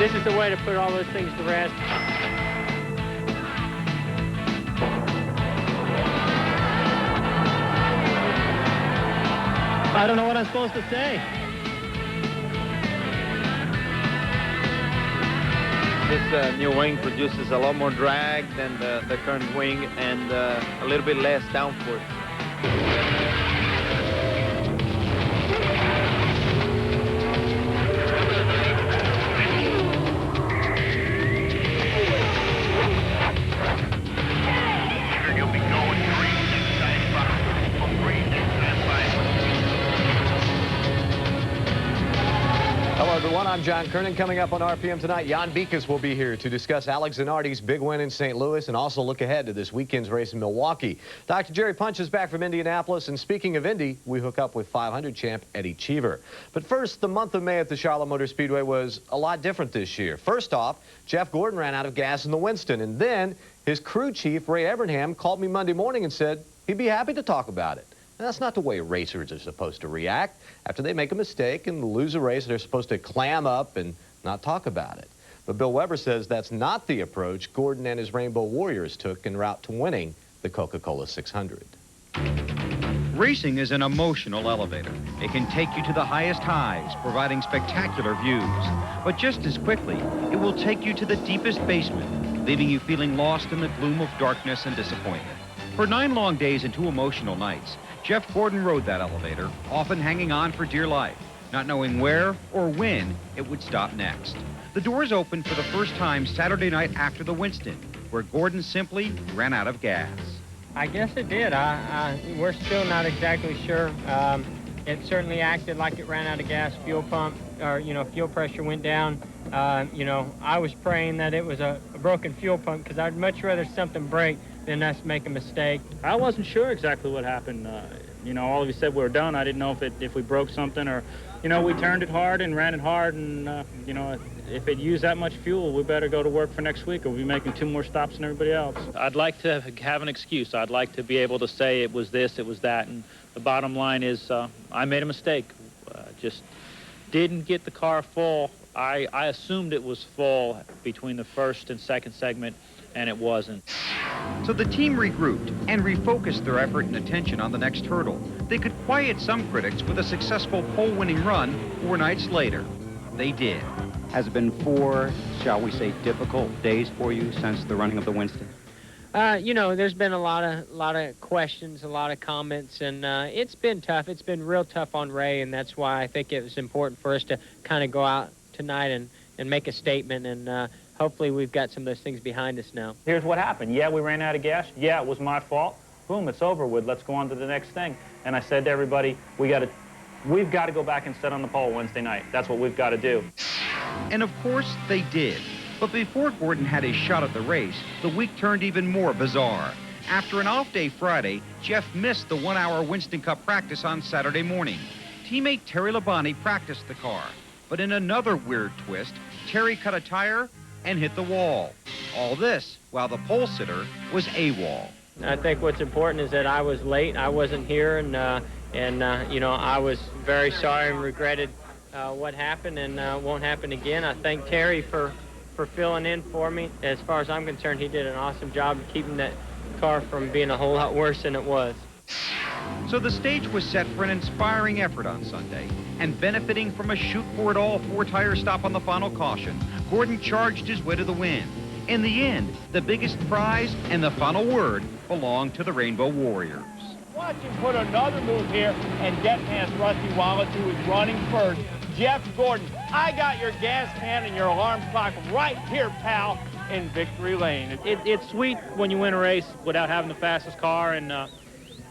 This is the way to put all those things to rest. I don't know what I'm supposed to say. This new wing produces a lot more drag than the current wing and a little bit less downforce. Hello, everyone. I'm John Kernan. Coming up on RPM tonight, Jan Beekes will be here to discuss Alex Zanardi's big win in St. Louis and also look ahead to this weekend's race in Milwaukee. Dr. Jerry Punch is back from Indianapolis, and speaking of Indy, we hook up with 500 champ Eddie Cheever. But first, the month of May at the Charlotte Motor Speedway was a lot different this year. First off, Jeff Gordon ran out of gas in the Winston, and then his crew chief, Ray Evernham, called me Monday morning and said he'd be happy to talk about it. Now, that's not the way racers are supposed to react. After they make a mistake and lose a race, they're supposed to clam up and not talk about it. But Bill Weber says that's not the approach Gordon and his Rainbow Warriors took en route to winning the Coca-Cola 600. Racing is an emotional elevator. It can take you to the highest highs, providing spectacular views. But just as quickly, it will take you to the deepest basement, leaving you feeling lost in the gloom of darkness and disappointment. For 9 long days and 2 emotional nights, Jeff Gordon rode that elevator, often hanging on for dear life, not knowing where or when it would stop next. The doors opened for the first time Saturday night after the Winston, where Gordon simply ran out of gas. I guess it did. We're still not exactly sure. It certainly acted like it ran out of gas. Fuel pump, or fuel pressure went down. I was praying that it was a broken fuel pump because I'd much rather something break than us make a mistake. I wasn't sure exactly what happened. All of you said we were done. I didn't know if we broke something or, we turned it hard and ran it hard and, if it used that much fuel, we better go to work for next week or we'll be making 2 more stops than everybody else. I'd like to have an excuse. I'd like to be able to say it was this, it was that, and the bottom line is I made a mistake. Just didn't get the car full. I assumed it was full between the first and second segment, and it wasn't. So the team regrouped and refocused their effort and attention on the next hurdle. They could quiet some critics with a successful pole-winning run 4 nights later. They did. Has it been 4, shall we say, difficult days for you since the running of the Winston? There's been a lot of questions, a lot of comments, and it's been tough. It's been real tough on Ray, and that's why I think it was important for us to kind of go out tonight and make a statement, and hopefully we've got some of those things behind us now. Here's what happened. Yeah, we ran out of gas. Yeah, it was my fault. Boom, it's over with. Let's go on to the next thing. And I said to everybody, we've got to go back and sit on the pole Wednesday night. That's what we've got to do. And of course they did. But before Gordon had a shot at the race, the week turned even more bizarre. After an off day Friday, Jeff missed the 1-hour Winston Cup practice on Saturday morning. Teammate Terry Labonte practiced the car. But in another weird twist, Terry cut a tire and hit the wall. All this while the pole sitter was AWOL. I think what's important is that I was late. I wasn't here, and I was very sorry and regretted what happened, and won't happen again. I thank Terry for filling in for me. As far as I'm concerned, he did an awesome job of keeping that car from being a whole lot worse than it was. So the stage was set for an inspiring effort on Sunday, and benefiting from a shoot-for-it-all 4-tire stop on the final caution, Gordon charged his way to the win. In the end, the biggest prize and the final word belonged to the Rainbow Warriors. Watch him put another move here and get past Rusty Wallace, who was running first. Jeff Gordon, I got your gas can and your alarm clock right here, pal, in victory lane. It's sweet when you win a race without having the fastest car, and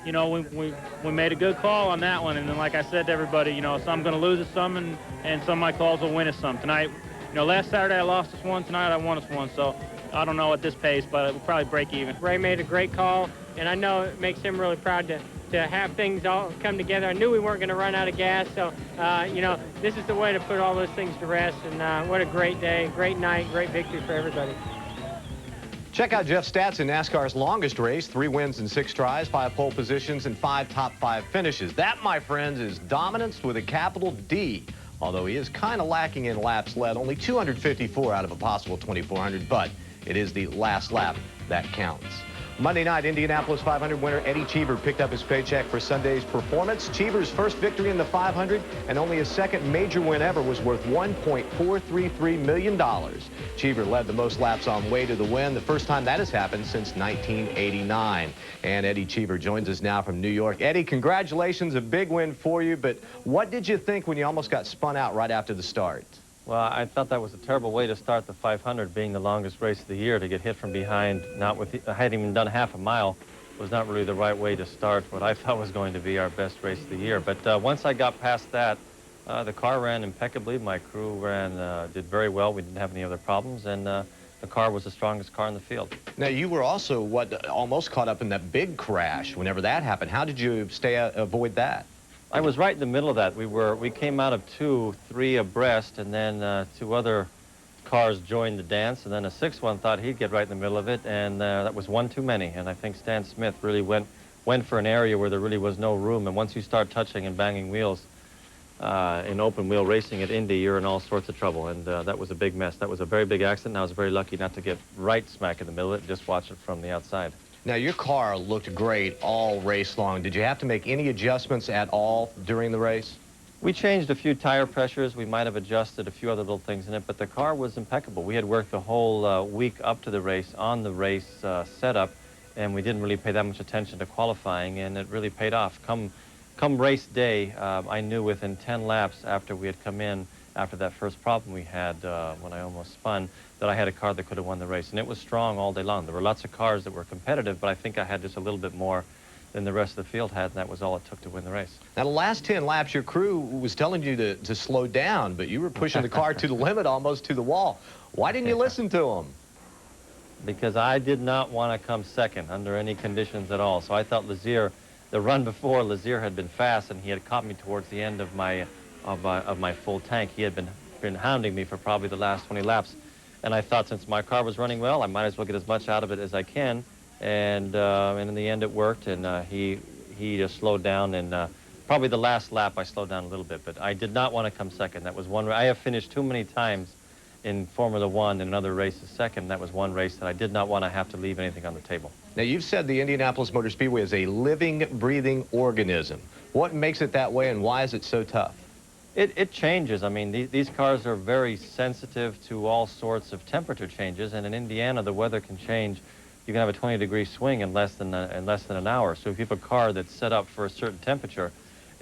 we made a good call on that one. And then, like I said to everybody, some going to lose us some, and some of my calls will win us some. Tonight, last Saturday I lost us one. Tonight I won us one. So I don't know at this pace, but we'll probably break even. Ray made a great call, and I know it makes him really proud to have things all come together. I knew we weren't going to run out of gas, so, this is the way to put all those things to rest. And what a great day, great night, great victory for everybody. Check out Jeff's stats in NASCAR's longest race: 3 wins in 6 tries, 5 pole positions, and 5 top 5 finishes. That, my friends, is dominance with a capital D. although he is kind of lacking in laps led, only 254 out of a possible 2,400, but it is the last lap that counts. Monday night, Indianapolis 500 winner Eddie Cheever picked up his paycheck for Sunday's performance. Cheever's first victory in the 500 and only his second major win ever was worth $1.433 million. Cheever led the most laps on way to the win, the first time that has happened since 1989. And Eddie Cheever joins us now from New York. Eddie, congratulations, a big win for you, but what did you think when you almost got spun out right after the start? Well, I thought that was a terrible way to start the 500, being the longest race of the year. To get hit from behind, I hadn't even done half a mile, was not really the right way to start what I thought was going to be our best race of the year. But once I got past that, the car ran impeccably. My crew did very well. We didn't have any other problems, and the car was the strongest car in the field. Now, you were also, almost caught up in that big crash whenever that happened. How did you avoid that? I was right in the middle of that. We came out of 2-3 abreast, and then 2 other cars joined the dance, and then a 6th one thought he'd get right in the middle of it, and that was one too many. And I think Stan Smith really went for an area where there really was no room. And once you start touching and banging wheels in open wheel racing at Indy, you're in all sorts of trouble. And that was a big mess. That was a very big accident. I was very lucky not to get right smack in the middle of it, just watch it from the outside. Now, your car looked great all race long. Did you have to make any adjustments at all during the race? We changed a few tire pressures. We might have adjusted a few other little things in it, but the car was impeccable. We had worked the whole week up to the race on the race setup, and we didn't really pay that much attention to qualifying, and it really paid off. Come race day, I knew within 10 laps after we had come in, after that first problem we had when I almost spun, that I had a car that could have won the race. And it was strong all day long. There were lots of cars that were competitive, but I think I had just a little bit more than the rest of the field had, and that was all it took to win the race. Now, the last 10 laps, your crew was telling you to slow down, but you were pushing the car to the limit, almost to the wall. Why didn't you listen to them? Because I did not want to come second under any conditions at all. So I thought Lazier, the run before, Lazier had been fast, and he had caught me towards the end of my full tank. He had been hounding me for probably the last 20 laps. And I thought, since my car was running well, I might as well get as much out of it as I can. And in the end, it worked, and he just slowed down. And probably the last lap, I slowed down a little bit. But I did not want to come second. That was one. I have finished too many times in Formula One and in other races second. That was one race that I did not want to have to leave anything on the table. Now, you've said the Indianapolis Motor Speedway is a living, breathing organism. What makes it that way, and why is it so tough? It changes. I mean, these cars are very sensitive to all sorts of temperature changes, and in Indiana, the weather can change. You can have a 20-degree swing in less than an hour. So if you have a car that's set up for a certain temperature,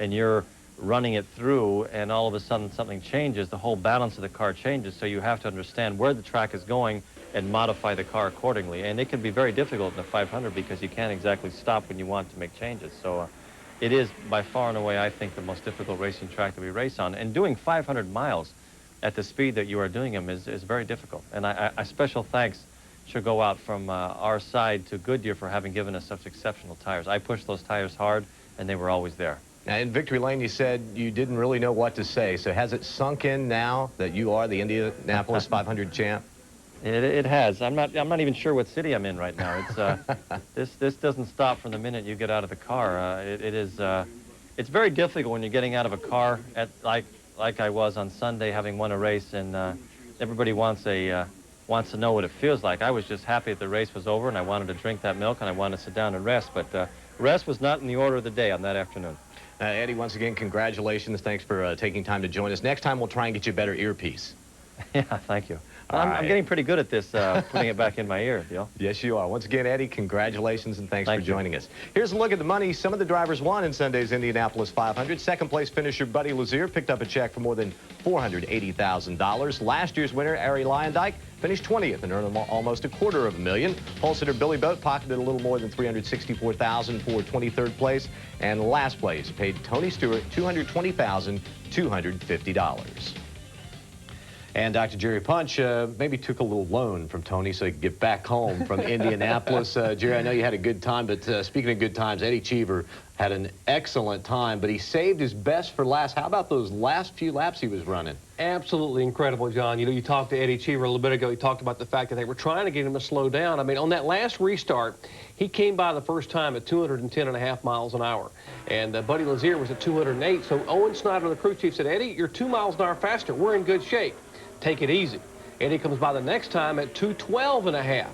and you're running it through, and all of a sudden something changes, the whole balance of the car changes. So you have to understand where the track is going and modify the car accordingly. And it can be very difficult in the 500 because you can't exactly stop when you want to make changes. So. It is, by far and away, I think, the most difficult racing track that we race on. And doing 500 miles at the speed that you are doing them is very difficult. And a special thanks should go out from our side to Goodyear for having given us such exceptional tires. I pushed those tires hard, and they were always there. Now, in Victory Lane, you said you didn't really know what to say. So has it sunk in now that you are the Indianapolis 500 champ? It has. I'm not even sure what city I'm in right now. It's this doesn't stop from the minute you get out of the car. It's very difficult when you're getting out of a car like I was on Sunday, having won a race, and everybody wants to know what it feels like. I was just happy that the race was over, and I wanted to drink that milk, and I wanted to sit down and rest. But rest was not in the order of the day on that afternoon. Eddie, once again, congratulations. Thanks for taking time to join us. Next time, we'll try and get you a better earpiece. Yeah, thank you. I'm getting pretty good at this, putting it back in my ear, Dale. Yes, you are. Once again, Eddie, congratulations, and thanks for joining us. Here's a look at the money some of the drivers won in Sunday's Indianapolis 500. Second-place finisher Buddy Lazier picked up a check for more than $480,000. Last year's winner, Arie Luyendyk, finished 20th and earned almost $250,000. Pole sitter Billy Boat pocketed a little more than $364,000 for 23rd place. And last place paid Tony Stewart $220,250. And Dr. Jerry Punch maybe took a little loan from Tony so he could get back home from Indianapolis. Jerry, I know you had a good time, but speaking of good times, Eddie Cheever had an excellent time, but he saved his best for last. How about those last few laps he was running? Absolutely incredible, John. You know, you talked to Eddie Cheever a little bit ago. He talked about the fact that they were trying to get him to slow down. I mean, on that last restart, he came by the first time at 210.5 miles an hour. And Buddy Lazier was at 208. So Owen Snyder, the crew chief, said, Eddie, you're 2 miles an hour faster. We're in good shape. Take it easy. Eddie comes by the next time at 212.5.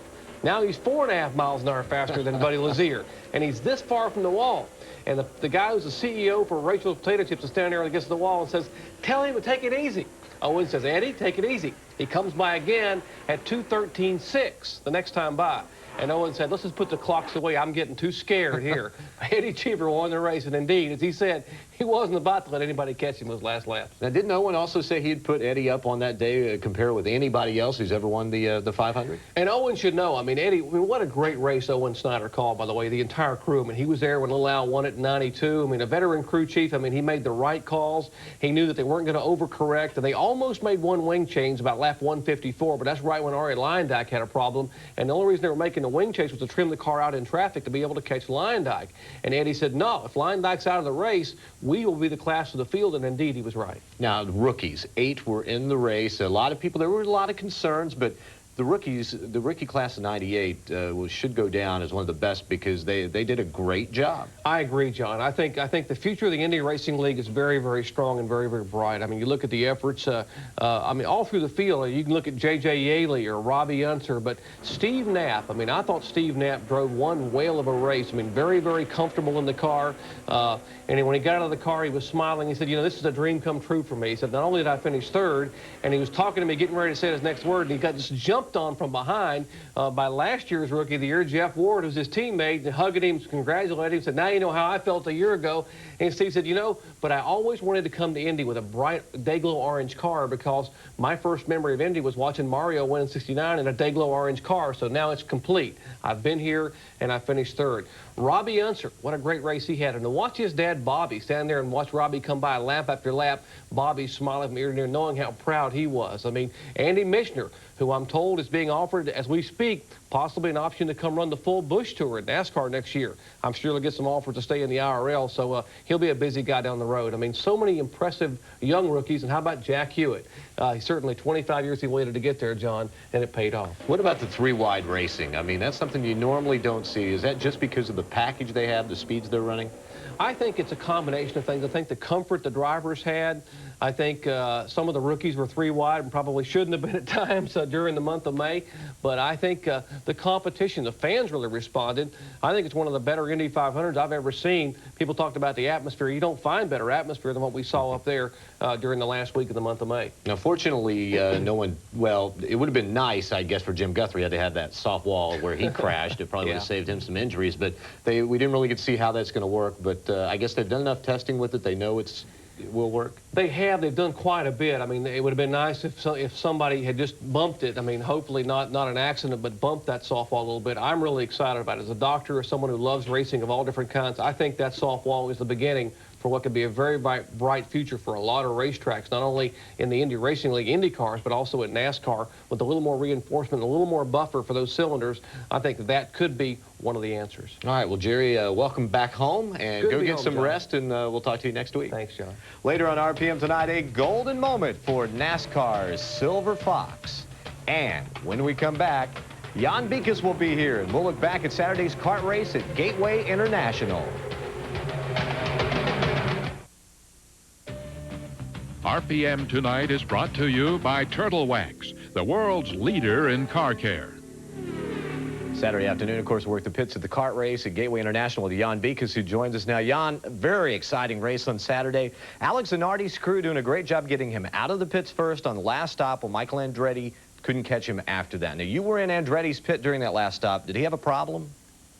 Now he's 4.5 miles an hour faster than Buddy Lazier. And he's this far from the wall. And the guy who's the CEO for Rachel's Potato Chips is standing there against the wall and says, tell him to take it easy. Owen says, Eddie, take it easy. He comes by again at 2:13.6 the next time by. And Owen said, let's just put the clocks away. I'm getting too scared here. Eddie Cheever won the race, and indeed, as he said, he wasn't about to let anybody catch him those last laps. Now, didn't Owen also say he'd put Eddie up on that day, compare with anybody else who's ever won the 500? And Owen should know. I mean, Eddie, what a great race Owen Snyder called, by the way, the entire crew. I mean, he was there when Little Al won it in '92. I mean, a veteran crew chief. I mean, he made the right calls. He knew that they weren't going to overcorrect, and they almost made one wing change about lap 154, but that's right when Ari Leyendijk had a problem, and the only reason they were making the wing change was to trim the car out in traffic to be able to catch Leyendijk. And Eddie said, no, if Leyendijk's out of the race, we will be the class of the field, and indeed he was right. Now, the rookies, 8 were in the race. A lot of people, there were a lot of concerns, but the rookies, the rookie class of '98 should go down as one of the best because they did a great job. I agree, John. I think the future of the Indy Racing League is very, very strong and very, very bright. I mean, you look at the efforts, I mean, all through the field. You can look at J.J. Yaley or Robbie Unser, but Steve Knapp, I mean, I thought Steve Knapp drove one whale of a race. I mean, very, very comfortable in the car. And when he got out of the car, he was smiling. He said, you know, this is a dream come true for me. He said, not only did I finish third, and he was talking to me, getting ready to say his next word, and he got just jumped on from behind by last year's Rookie of the Year, Jeff Ward, who's his teammate, and hugging him, congratulating him, said, now you know how I felt a year ago. And Steve said, you know, but I always wanted to come to Indy with a bright day-glow orange car because my first memory of Indy was watching Mario win in '69 in a day-glow orange car, so now it's complete. I've been here, and I finished third. Robbie Unser, what a great race he had. And to watch his dad, Bobby, stand there and watch Robbie come by lap after lap, Bobby smiling from ear to ear, knowing how proud he was. I mean, Andy Michener, who I'm told is being offered, as we speak, possibly an option to come run the full Busch Tour at NASCAR next year. I'm sure he'll get some offers to stay in the IRL, so he'll be a busy guy down the road. I mean, so many impressive young rookies, and how about Jack Hewitt? He's certainly 25 years he waited to get there, John, and it paid off. What about the 3-wide racing? I mean, that's something you normally don't see. Is that just because of the package they have, the speeds they're running? I think it's a combination of things. I think the comfort the drivers had. I think some of the rookies were 3-wide and probably shouldn't have been at times during the month of May. But I think the competition, the fans really responded. I think it's one of the better Indy 500s I've ever seen. People talked about the atmosphere. You don't find better atmosphere than what we saw up there during the last week of the month of May. Now, fortunately, no one, well, it would have been nice, I guess, for Jim Guthrie had to have that soft wall where he crashed. It probably would have saved him some injuries. But we didn't really get to see how that's going to work. But I guess they've done enough testing with it. They know it will work. They have. They've done quite a bit. I mean, it would have been nice if somebody had just bumped it. I mean, hopefully not an accident, but bumped that soft wall a little bit. I'm really excited about it. As a doctor or someone who loves racing of all different kinds, I think that soft wall is the beginning for what could be a very bright future for a lot of racetracks, not only in the Indy Racing League Indy cars, but also at NASCAR with a little more reinforcement, a little more buffer for those cylinders. I think that could be one of the answers. All right, well, Jerry, welcome back home, and go get some John. rest, and we'll talk to you next week. Thanks, John. Later on RPM tonight, a golden moment for NASCAR's Silver Fox. And when we come back, Jan Beekes will be here, and we'll look back at Saturday's kart race at Gateway International. RPM Tonight is brought to you by Turtle Wax, the world's leader in car care. Saturday afternoon, of course, we work the pits at the kart race at Gateway International with Jan Beekes, who joins us now. Jan, very exciting race on Saturday. Alex Zanardi's crew doing a great job getting him out of the pits first on the last stop, while Michael Andretti couldn't catch him after that. Now, you were in Andretti's pit during that last stop. Did he have a problem?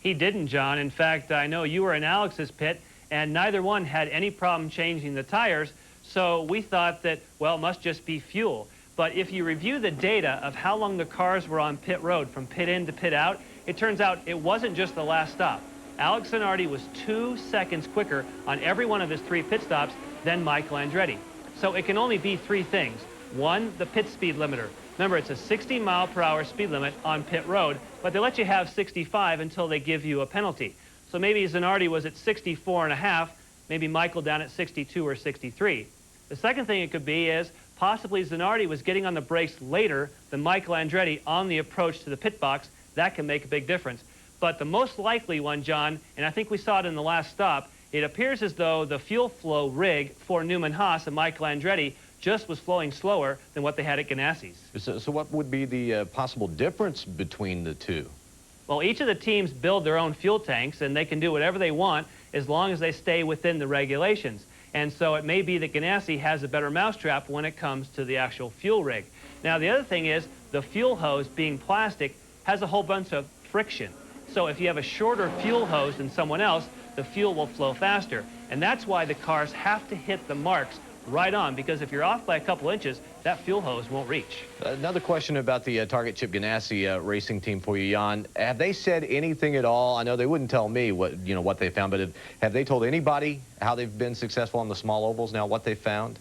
He didn't, John. In fact, I know you were in Alex's pit, and neither one had any problem changing the tires. So we thought that, well, it must just be fuel. But if you review the data of how long the cars were on pit road from pit in to pit out, it turns out it wasn't just the last stop. Alex Zanardi was 2 seconds quicker on every one of his 3 pit stops than Michael Andretti. So it can only be 3 things. One, the pit speed limiter. Remember, it's a 60-mile-per-hour speed limit on pit road, but they let you have 65 until they give you a penalty. So maybe Zanardi was at 64.5, maybe Michael down at 62 or 63. The second thing it could be is possibly Zanardi was getting on the brakes later than Michael Andretti on the approach to the pit box. That can make a big difference. But the most likely one, John, and I think we saw it in the last stop, it appears as though the fuel flow rig for Newman Haas and Michael Andretti just was flowing slower than what they had at Ganassi's. So what would be the possible difference between the two? Well, each of the teams build their own fuel tanks, and they can do whatever they want as long as they stay within the regulations. And so it may be that Ganassi has a better mousetrap when it comes to the actual fuel rig. Now, the other thing is the fuel hose, being plastic, has a whole bunch of friction. So if you have a shorter fuel hose than someone else, the fuel will flow faster. And that's why the cars have to hit the marks right on, because if you're off by a couple inches, that fuel hose won't reach. Another question about the Target Chip Ganassi racing team for you, Jan. Have they said anything at all? I know they wouldn't tell me what they found, but have they told anybody how they've been successful on the small ovals now, what they found?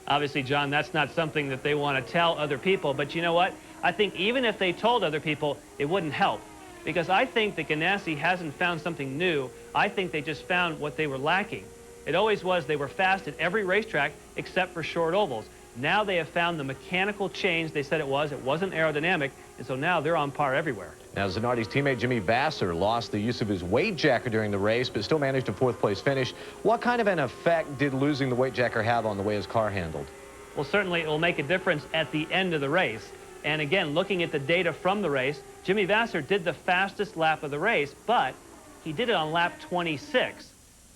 Obviously, John, that's not something that they want to tell other people, but you know what? I think even if they told other people, it wouldn't help, because I think that Ganassi hasn't found something new. I think they just found what they were lacking. It always was they were fast at every racetrack except for short ovals. Now they have found the mechanical change they said it wasn't aerodynamic, and so now they're on par everywhere. Now, Zanardi's teammate Jimmy Vasser lost the use of his weight jacker during the race, but still managed a fourth-place finish. What kind of an effect did losing the weight jacker have on the way his car handled? Well, certainly it will make a difference at the end of the race. And again, looking at the data from the race, Jimmy Vasser did the fastest lap of the race, but he did it on lap 26.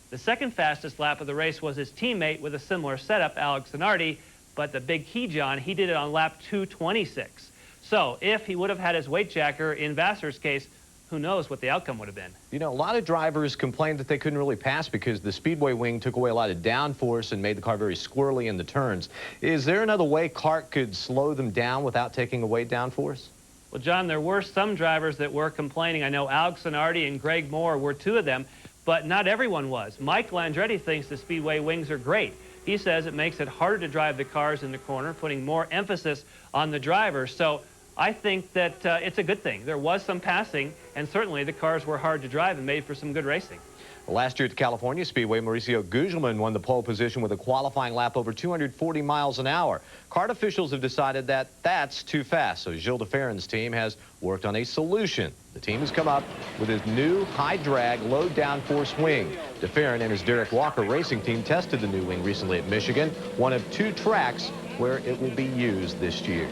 The second fastest lap of the race was his teammate with a similar setup, Alex Zanardi, but the big key, John, he did it on lap 226. So if he would have had his weight jacker in Vasser's case, who knows what the outcome would have been. You know, a lot of drivers complained that they couldn't really pass because the Speedway wing took away a lot of downforce and made the car very squirrely in the turns. Is there another way CART could slow them down without taking away downforce? Well, John, there were some drivers that were complaining. I know Alex Zanardi and Greg Moore were two of them, but not everyone was. Michael Andretti thinks the Speedway wings are great. He says it makes it harder to drive the cars in the corner, putting more emphasis on the driver. So I think that it's a good thing. There was some passing, and certainly the cars were hard to drive and made for some good racing. Last year at the California Speedway, Mauricio Gugelmin won the pole position with a qualifying lap over 240 miles an hour. CART officials have decided that that's too fast, so Gilles de Ferran's team has worked on a solution. The team has come up with his new high-drag, low-downforce wing. De Ferran and his Derek Walker racing team tested the new wing recently at Michigan, one of two tracks where it will be used this year.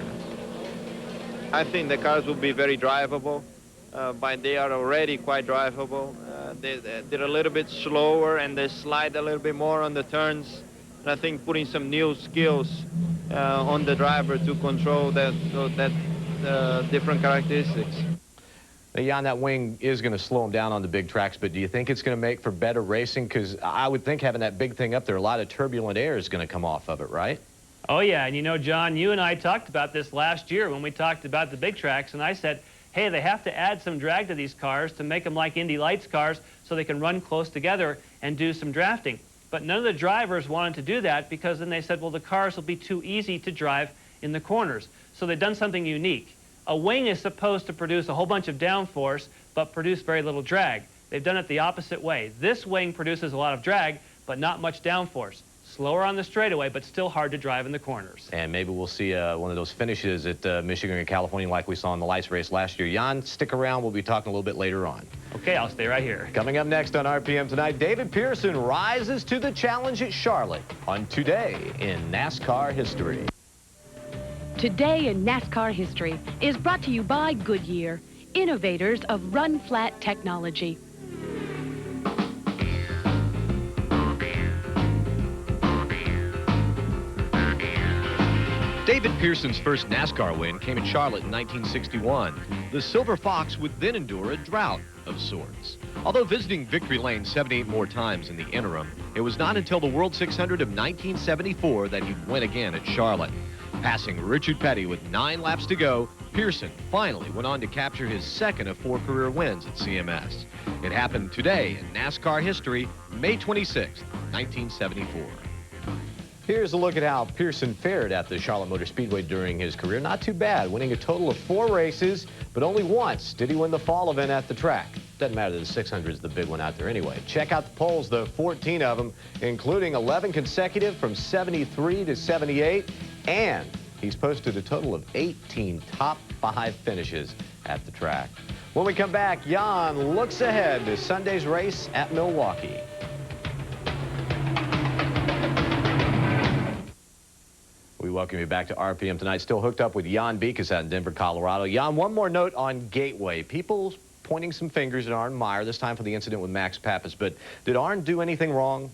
I think the cars will be very drivable, but they are already quite drivable. They're a little bit slower and they slide a little bit more on the turns. And I think putting some new skills on the driver to control that different characteristics. Now, Jan, that wing is going to slow them down on the big tracks, but do you think it's going to make for better racing? Because I would think having that big thing up there, a lot of turbulent air is going to come off of it, right? Oh, yeah, and you know, John, you and I talked about this last year when we talked about the big tracks, and I said, hey, they have to add some drag to these cars to make them like Indy Lights cars so they can run close together and do some drafting. But none of the drivers wanted to do that because then they said, well, the cars will be too easy to drive in the corners. So they've done something unique. A wing is supposed to produce a whole bunch of downforce but produce very little drag. They've done it the opposite way. This wing produces a lot of drag but not much downforce. Slower on the straightaway, but still hard to drive in the corners. And maybe we'll see one of those finishes at Michigan and California like we saw in the lights race last year. Jan, stick around. We'll be talking a little bit later on. Okay, I'll stay right here. Coming up next on RPM Tonight, David Pearson rises to the challenge at Charlotte on Today in NASCAR History. Today in NASCAR History is brought to you by Goodyear, innovators of run-flat technology. David Pearson's first NASCAR win came at Charlotte in 1961. The Silver Fox would then endure a drought of sorts. Although visiting Victory Lane 78 more times in the interim, it was not until the World 600 of 1974 that he'd win again at Charlotte. Passing Richard Petty with 9 laps to go, Pearson finally went on to capture his second of 4 career wins at CMS. It happened today in NASCAR history, May 26, 1974. Here's a look at how Pearson fared at the Charlotte Motor Speedway during his career. Not too bad, winning a total of 4 races, but only once did he win the fall event at the track. Doesn't matter that the 600 is the big one out there anyway. Check out the poles, though, 14 of them, including 11 consecutive from 73 to 78, and he's posted a total of 18 top 5 finishes at the track. When we come back, Jan looks ahead to Sunday's race at Milwaukee. We welcome you back to RPM tonight. Still hooked up with Jan Beekes out in Denver, Colorado. Jan, one more note on Gateway. People pointing some fingers at Arne Meyer, this time for the incident with Max Pappas. But did Arne do anything wrong?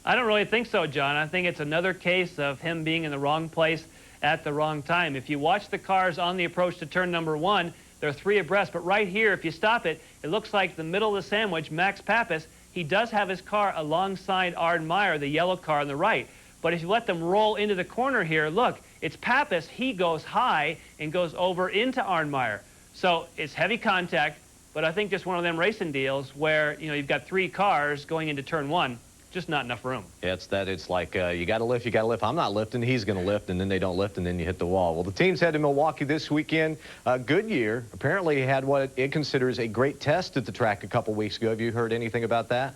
I don't really think so, John. I think it's another case of him being in the wrong place at the wrong time. If you watch the cars on the approach to turn number 1, they're 3 abreast. But right here, if you stop it, it looks like the middle of the sandwich, Max Pappas, he does have his car alongside Arne Meyer, the yellow car on the right. But if you let them roll into the corner here, look, it's Pappas. He goes high and goes over into Arne Meyer. So it's heavy contact, but I think just one of them racing deals where, you know, you've got 3 cars going into turn 1, just not enough room. Yeah, it's like you got to lift, you got to lift. I'm not lifting, he's going to lift, and then they don't lift, and then you hit the wall. Well, the team's head to Milwaukee this weekend. Goodyear apparently had what it considers a great test at the track a couple weeks ago. Have you heard anything about that?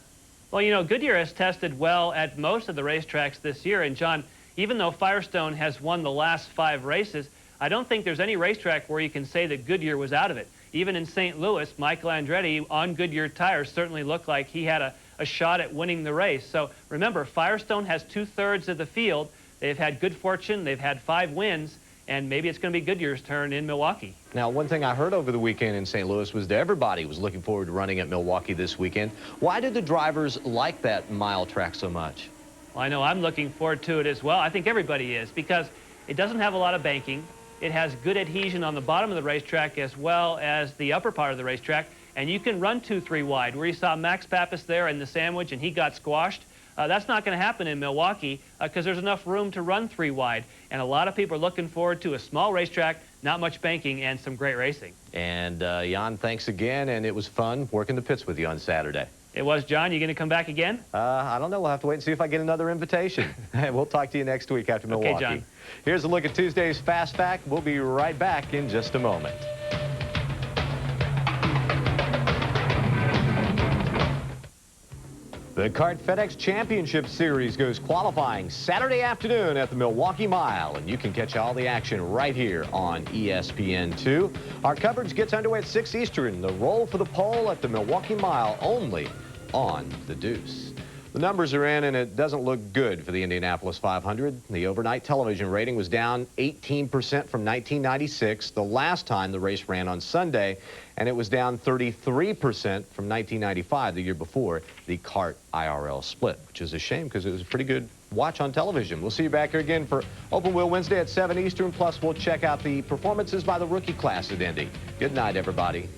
Well, you know, Goodyear has tested well at most of the racetracks this year. And, John, even though Firestone has won the last 5 races, I don't think there's any racetrack where you can say that Goodyear was out of it. Even in St. Louis, Michael Andretti on Goodyear tires certainly looked like he had a shot at winning the race. So, remember, Firestone has 2/3 of the field. They've had good fortune. They've had 5 wins. And maybe it's going to be Goodyear's turn in Milwaukee. Now, one thing I heard over the weekend in St. Louis was that everybody was looking forward to running at Milwaukee this weekend. Why did the drivers like that mile track so much? Well, I know I'm looking forward to it as well. I think everybody is, because it doesn't have a lot of banking. It has good adhesion on the bottom of the racetrack as well as the upper part of the racetrack. And you can run 2-3 wide, where you saw Max Pappas there in the sandwich and he got squashed. That's not going to happen in Milwaukee because there's enough room to run 3 wide. And a lot of people are looking forward to a small racetrack, not much banking, and some great racing. And Jan, thanks again, and it was fun working the pits with you on Saturday. It was, John. You going to come back again? I don't know. We'll have to wait and see if I get another invitation. We'll talk to you next week after Milwaukee. Okay, John. Here's a look at Tuesday's Fast Fact. We'll be right back in just a moment. The Kart FedEx Championship Series goes qualifying Saturday afternoon at the Milwaukee Mile, and you can catch all the action right here on ESPN2. Our coverage gets underway at 6 Eastern. The roll for the pole at the Milwaukee Mile only on the Deuce. The numbers are in, and it doesn't look good for the Indianapolis 500. The overnight television rating was down 18% from 1996, the last time the race ran on Sunday, and it was down 33% from 1995, the year before the Kart IRL split, which is a shame because it was a pretty good watch on television. We'll see you back here again for Open Wheel Wednesday at 7 Eastern, plus we'll check out the performances by the rookie class at Indy. Good night, everybody.